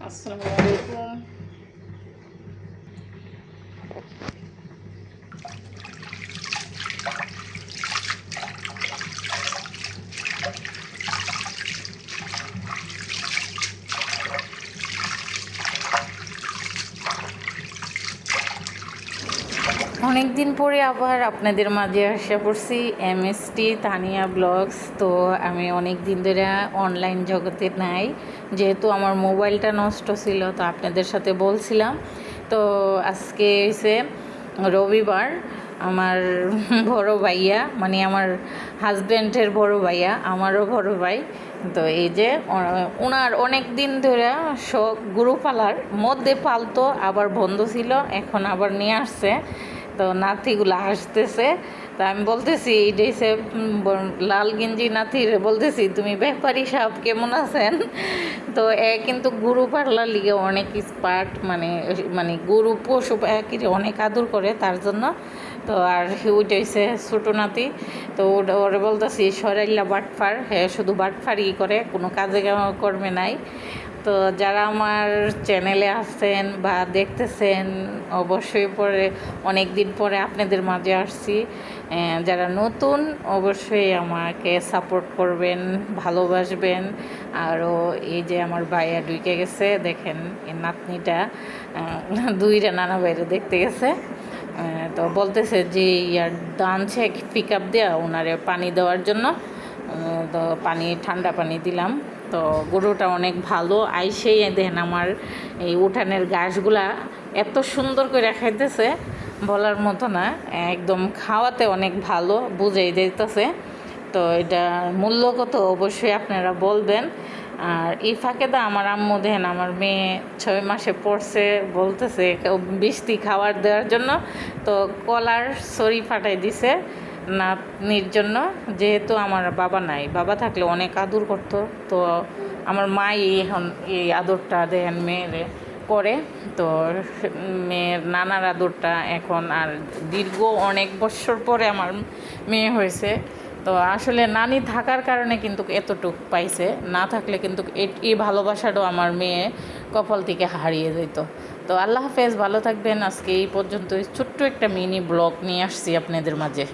আসসালামু আলাইকুম। অনেক দিন পরে আবার আপনাদের মাঝে আসা পড়ছি এমএসটি তানিয়া ব্লগস। তো আমি অনেক দিন ধরে অনলাইন জগতে নাই, যেহেতু আমার মোবাইলটা নষ্ট ছিল, তো আপনাদের সাথে বলছিলাম। তো আজকে হয়েছে রবিবার, আমার বড় ভাইয়া মানে আমার হাজব্যান্ডের বড় ভাইয়া, আমারও বড় ভাই। তো এই যে ওনার অনেক দিন ধরে শখ গরু পালার, মধ্যে পালতো আবার বন্ধ ছিল, এখন আবার নিয়ে আসছে। তো নাতিগুলো হাসতেছে। তো আমি বলতেছি এইটা হচ্ছে লাল গেঞ্জি নাতির, বলতেছি তুমি ব্যাপারী সাহেব কেমন আছেন। তো কিন্তু গরু পাগলার লিগে অনেক স্পার্ট, মানে মানে গরু পশু পাখির অনেক আদর করে তার জন্য। তো আর ওইটা হচ্ছে ছোটো নাতি। তো ওরে বলতেছি সরাইল্লা বাটফার, হ্যাঁ শুধু বাটফারই করে, কোনো কাজে কর্মে নাই। তো যারা আমার চ্যানেলে আসছেন বা দেখতেছেন, অবশ্যই পরে অনেক দিন পরে আপনাদের মাঝে আসছি। যারা নতুন অবশ্যই আমাকে সাপোর্ট করবেন, ভালোবাসবেন। আরও এই যে আমার ভাইয়া ঢুকে গেছে, দেখেন এই নাতনিটা দুইটা নানা বাইরে দেখতে গেছে। তো বলতেছে যে ইয়ার দানছে পিক আপ দেওয়া ওনারে পানি দেওয়ার জন্য। তো পানি, ঠান্ডা পানি দিলাম। তো গরুটা অনেক ভালো, আইসেই দেন আমার এই উঠানের ঘাসগুলা এত সুন্দর করে খাইতেছে, বলার মতো না। একদম খাওয়াতে অনেক ভালো, বুঝেই দিতেছে। তো এটা মূল্য কত অবশ্যই আপনারা বলবেন। আর এই ফাঁকে তো আমার আম্মু দেন আমার মেয়ে 6 মাসে পড়ছে, বলতেছে বৃষ্টি খাবার দেওয়ার জন্য। তো কলার ছড়ি ফাটাই দিছে নাতনির জন্য, যেহেতু আমার বাবা নাই, বাবা থাকলে অনেক আদর করতো। তো আমার মাই এখন এই আদরটা দেন মেয়েরে করে। তো মেয়ের নানার আদরটা এখন, আর দীর্ঘ অনেক বছর পরে আমার মেয়ে হয়েছে। তো আসলে নানি থাকার কারণে কিন্তু এতটুক পাইছে, না থাকলে কিন্তু এই ভালোবাসাটাও আমার মেয়ে কপাল থেকে হারিয়ে যেত। তো আল্লাহ হাফেজ, ভালো থাকবেন। আজকে এই পর্যন্ত ছোট্ট একটা মিনি ব্লগ নিয়ে আসছি আপনাদের মাঝে।